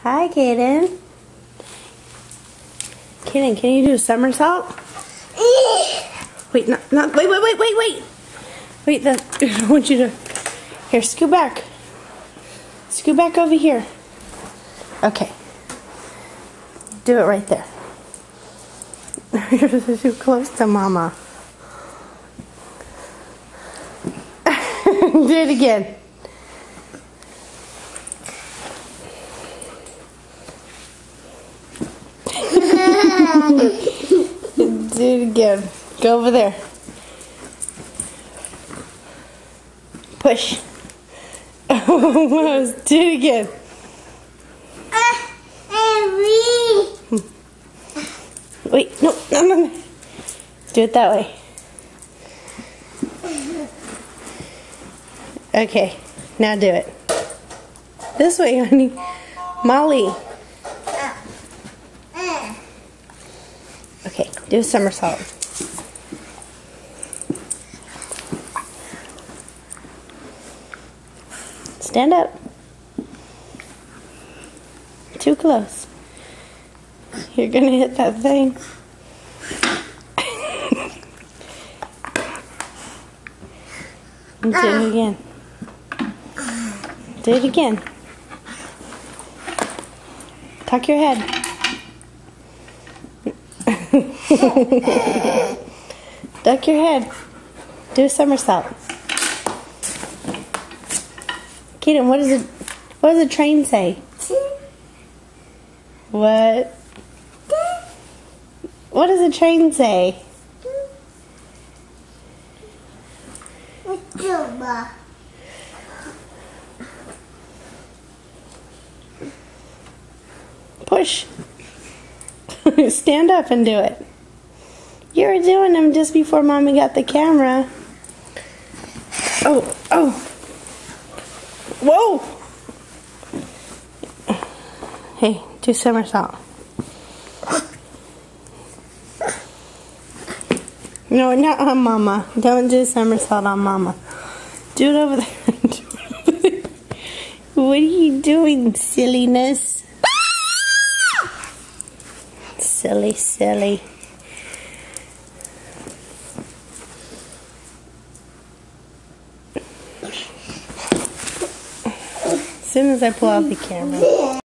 Hi, Kaden. Kaden, can you do a somersault? Wait, wait. Wait, I want you to... Here, scoot back. Scoot back over here. Okay. Do it right there. You're too close to Mama. Do it again. Do it again. Go over there. Push. Do it again. Wait, no. Do it that way. Okay, now do it. This way, honey. Molly. Okay, do a somersault. Stand up. Too close. You're gonna hit that thing. Do it again. Do it again. Tuck your head. Duck your head. Do a somersault. Kaden, what does the train say? What? What does the train say? Push. Stand up and do it. You were doing them just before Mommy got the camera. Oh. Whoa. Hey, do somersault. No, not on Mama. Don't do somersault on Mama. Do it over there. What are you doing, silliness? Silly. As soon as I pull out the camera.